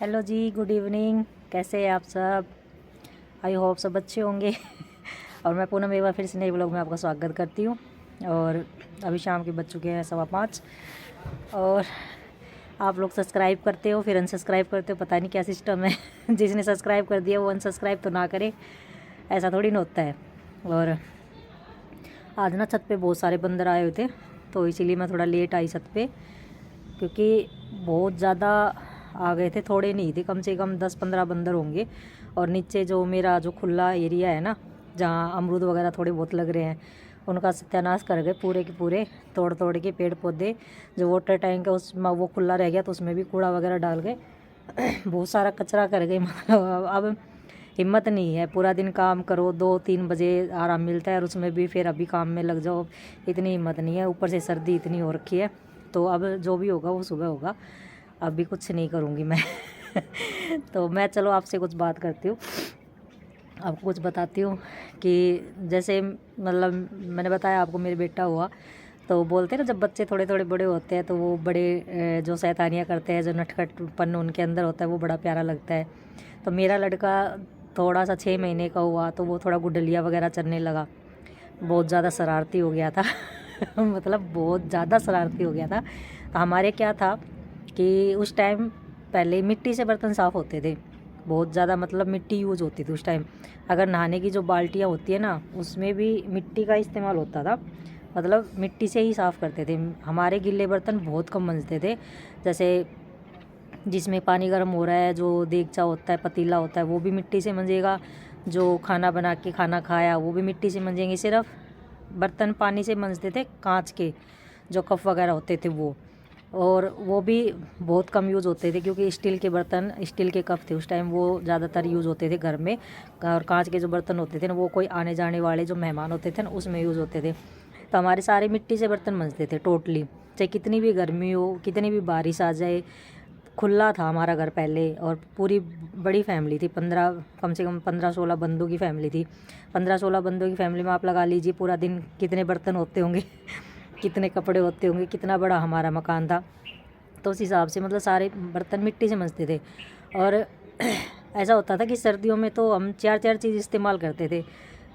Hello जी, good evening. कैसे हैं आप सब? आई होप सब अच्छे होंगे। और मैं पूनम एक बार फिर से नए ब्लॉग में आपका स्वागत करती हूँ। और अभी शाम के बज चुके हैं 5:15। और आप लोग सब्सक्राइब करते हो फिर अनसब्सक्राइब करते हो, पता नहीं क्या सिस्टम है। जिसने सब्सक्राइब कर दिया वो अनसब्सक्राइब तो ना करे, ऐसा थोड़ी ना होता है। और आज ना छत पे बहुत सारे बंदर आए हुए थे, तो इसीलिए मैं थोड़ा लेट आई छत पे, क्योंकि बहुत ज़्यादा आ गए थे। थोड़े नहीं थे, कम से कम 10-15 बंदर होंगे। और नीचे जो मेरा जो खुला एरिया है ना, जहाँ अमरूद वगैरह थोड़े बहुत लग रहे हैं, उनका सत्यानाश कर गए पूरे के पूरे। तोड़ तोड़ के पेड़ पौधे, जो वाटर टैंक है उसमें वो खुला रह गया तो उसमें भी कूड़ा वगैरह डाल गए। बहुत सारा कचरा कर गए। मतलब अब हिम्मत नहीं है, पूरा दिन काम करो, 2-3 बजे आराम मिलता है और उसमें भी फिर अभी काम में लग जाओ, इतनी हिम्मत नहीं है। ऊपर से सर्दी इतनी हो रखी है, तो अब जो भी होगा वो सुबह होगा। अभी कुछ नहीं करूँगी मैं। तो मैं चलो आपसे कुछ बात करती हूँ, आपको कुछ बताती हूँ कि जैसे मतलब मैंने बताया आपको मेरे बेटा हुआ, तो बोलते हैं ना, जब बच्चे थोड़े थोड़े बड़े होते हैं तो वो बड़े जो शैतानियाँ करते हैं, जो नटखटपन उनके अंदर होता है वो बड़ा प्यारा लगता है। तो मेरा लड़का थोड़ा सा 6 महीने का हुआ तो वो थोड़ा गुडलिया वगैरह चलने लगा। बहुत ज़्यादा शरारती हो गया था। मतलब बहुत ज़्यादा शरारती हो गया था। तो हमारे क्या था कि उस टाइम पहले मिट्टी से बर्तन साफ़ होते थे बहुत ज़्यादा, मतलब मिट्टी यूज़ होती थी उस टाइम। अगर नहाने की जो बाल्टियाँ होती है ना, उसमें भी मिट्टी का इस्तेमाल होता था, मतलब मिट्टी से ही साफ़ करते थे। हमारे गिल्ले बर्तन बहुत कम मंजते थे। जैसे जिसमें पानी गर्म हो रहा है, जो देगचा होता है, पतीला होता है, वो भी मिट्टी से मंजेगा। जो खाना बना के खाना खाया वो भी मिट्टी से मंजेंगे। सिर्फ बर्तन पानी से मंजते थे, कांच के जो कप वगैरह होते थे वो, और वो भी बहुत कम यूज़ होते थे, क्योंकि स्टील के बर्तन, स्टील के कप थे उस टाइम, वो ज़्यादातर यूज़ होते थे घर में। और कांच के जो बर्तन होते थे ना, वो कोई आने जाने वाले जो मेहमान होते थे ना, उसमें यूज़ होते थे। तो हमारे सारे मिट्टी से बर्तन मंजते थे टोटली, चाहे कितनी भी गर्मी हो, कितनी भी बारिश आ जाए। खुला था हमारा घर पहले, और पूरी बड़ी फैमिली थी, 15, कम से कम 15-16 बंदों की फैमिली थी। 15-16 बंदों की फैमिली में आप लगा लीजिए पूरा दिन कितने बर्तन होते होंगे। कितने कपड़े होते होंगे, कितना बड़ा हमारा मकान था। तो उस हिसाब से मतलब सारे बर्तन मिट्टी से मंजते थे। और ऐसा होता था कि सर्दियों में तो हम 4-4 चीज़ इस्तेमाल करते थे।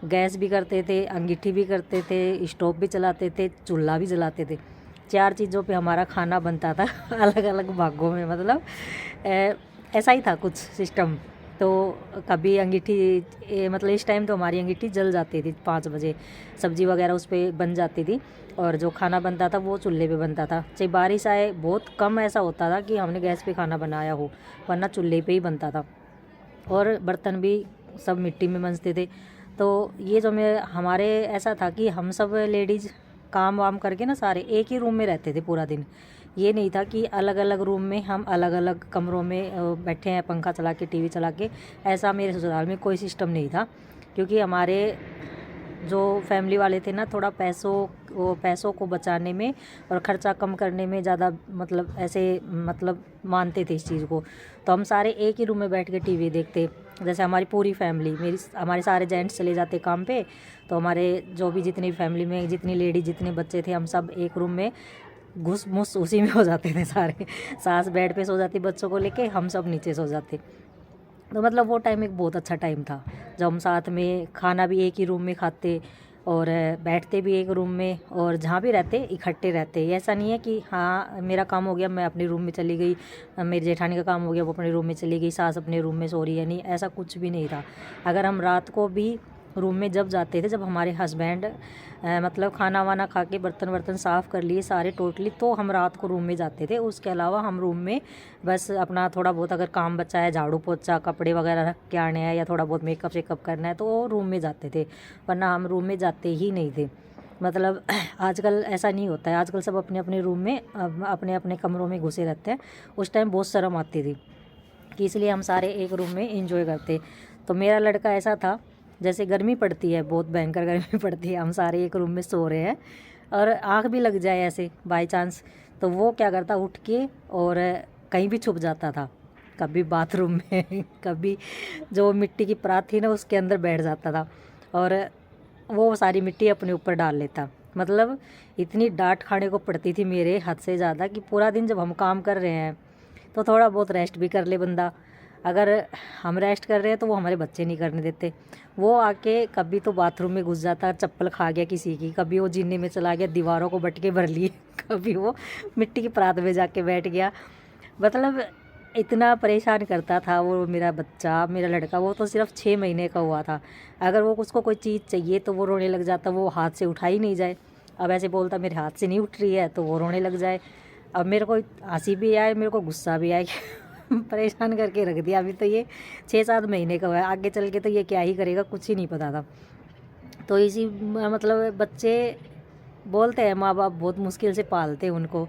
गैस भी करते थे, अंगीठी भी करते थे, स्टोव भी चलाते थे, चूल्हा भी जलाते थे। 4 चीज़ों पे हमारा खाना बनता था। अलग अलग भागों में, मतलब ऐसा ही था कुछ सिस्टम। तो कभी अंगीठी मतलब इस टाइम तो हमारी अंगीठी जल जाती थी 5 बजे, सब्ज़ी वगैरह उस पर बन जाती थी, और जो खाना बनता था वो चूल्हे पे बनता था। चाहे बारिश आए, बहुत कम ऐसा होता था कि हमने गैस पे खाना बनाया हो, वरना चूल्हे पे ही बनता था। और बर्तन भी सब मिट्टी में मंजते थे। तो ये जो मैं हमारे ऐसा था कि हम सब लेडीज़ काम वाम करके ना सारे एक ही रूम में रहते थे पूरा दिन। ये नहीं था कि अलग अलग रूम में, हम अलग अलग कमरों में बैठे हैं पंखा चला के, टीवी चला के। ऐसा मेरे ससुराल में कोई सिस्टम नहीं था, क्योंकि हमारे जो फैमिली वाले थे ना, थोड़ा पैसों को बचाने में और ख़र्चा कम करने में ज़्यादा, मतलब ऐसे, मतलब मानते थे इस चीज़ को। तो हम सारे एक ही रूम में बैठ के टीवी देखते। जैसे हमारी पूरी फैमिली, हमारे सारे जेंट्स चले जाते काम पे, तो हमारे जो भी जितनी फैमिली में जितनी लेडी जितने बच्चे थे, हम सब एक रूम में घुस मुस उसी में हो जाते थे सारे। सास बेड पे सो जाती बच्चों को लेके, हम सब नीचे सो जाते। तो मतलब वो टाइम एक बहुत अच्छा टाइम था, जब हम साथ में खाना भी एक ही रूम में खाते, और बैठते भी एक रूम में, और जहाँ भी रहते इकट्ठे रहते। ऐसा नहीं है कि हाँ मेरा काम हो गया मैं अपने रूम में चली गई, मेरी जेठानी का काम हो गया वो अपने रूम में चली गई, सास अपने रूम में सो रही है, नहीं, ऐसा कुछ भी नहीं था। अगर हम रात को भी रूम में जब जाते थे, जब हमारे हस्बैंड मतलब खाना वाना खा के बर्तन वर्तन साफ़ कर लिए सारे टोटली, तो हम रात को रूम में जाते थे। उसके अलावा हम रूम में बस अपना थोड़ा बहुत अगर काम बचा है, झाड़ू पोछा, कपड़े वगैरह रख के आने हैं, या थोड़ा बहुत मेकअप शेकअप करना है, तो रूम में जाते थे, वरना हम रूम में जाते ही नहीं थे। मतलब आजकल ऐसा नहीं होता है, आजकल सब अपने अपने रूम में अपने अपने कमरों में घुसे रहते हैं। उस टाइम बहुत शर्म आती थी, कि इसलिए हम सारे एक रूम में एंजॉय करते। तो मेरा लड़का ऐसा था, जैसे गर्मी पड़ती है, बहुत भयंकर गर्मी पड़ती है, हम सारे एक रूम में सो रहे हैं, और आँख भी लग जाए ऐसे बाय चांस, तो वो क्या करता, उठ के और कहीं भी छुप जाता था। कभी बाथरूम में, कभी जो मिट्टी की परात थी ना उसके अंदर बैठ जाता था, और वो सारी मिट्टी अपने ऊपर डाल लेता। मतलब इतनी डांट खाने को पड़ती थी मेरे हद से ज़्यादा, कि पूरा दिन जब हम काम कर रहे हैं, तो थोड़ा बहुत रेस्ट भी कर ले बंदा। अगर हम रेस्ट कर रहे हैं तो वो हमारे बच्चे नहीं करने देते। वो आके कभी तो बाथरूम में घुस जाता, चप्पल खा गया किसी की, कभी वो जीने में चला गया, दीवारों को बटके भर लिए, कभी वो मिट्टी की परात में जाके बैठ गया। मतलब इतना परेशान करता था वो मेरा बच्चा, मेरा लड़का। वो तो सिर्फ 6 महीने का हुआ था। अगर वो उसको कोई चीज़ चाहिए तो वो रोने लग जाता, वो हाथ से उठा ही नहीं जाए। अब ऐसे बोलता मेरे हाथ से नहीं उठ रही है, तो वो रोने लग जाए। अब मेरे को हंसी भी आए, मेरे को गुस्सा भी आए परेशान करके रख दिया। अभी तो ये 6-7 महीने का हुआ है, आगे चल के तो ये क्या ही करेगा कुछ ही नहीं पता था। तो इसी मतलब बच्चे बोलते हैं माँ बाप बहुत मुश्किल से पालते हैं उनको,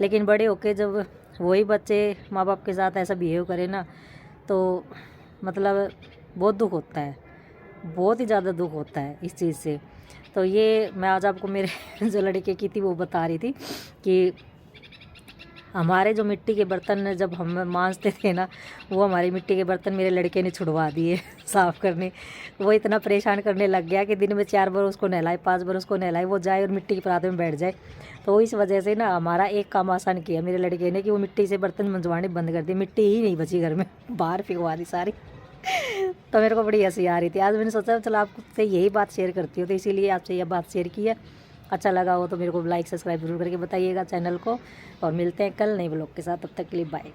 लेकिन बड़े होके जब वही बच्चे माँ बाप के साथ ऐसा बिहेव करे ना, तो मतलब बहुत दुख होता है, बहुत ही ज़्यादा दुख होता है इस चीज़ से। तो ये मैं आज आपको मेरे जो लड़के की थी वो बता रही थी कि हमारे जो मिट्टी के बर्तन जब हम मांजते थे ना, वो हमारे मिट्टी के बर्तन मेरे लड़के ने छुड़वा दिए साफ़ करने। वो इतना परेशान करने लग गया कि दिन में 4 बार उसको नहलाए, 5 बार उसको नहलाए, वो जाए और मिट्टी की परात में बैठ जाए। तो इस वजह से ना हमारा एक काम आसान किया मेरे लड़के ने कि वो मिट्टी से बर्तन मंजवाने बंद कर दिए। मिट्टी ही नहीं बची घर में, बाहर फेंकवा दी सारी। तो मेरे को बड़ी हंसी आ रही थी। आज मैंने सोचा चलो आपसे यही बात शेयर करती हूँ, तो इसीलिए आपसे यह बात शेयर की है। अच्छा लगा हो तो मेरे को लाइक सब्सक्राइब जरूर करके बताइएगा चैनल को, और मिलते हैं कल नए ब्लॉग के साथ। तब तक के लिए बाय।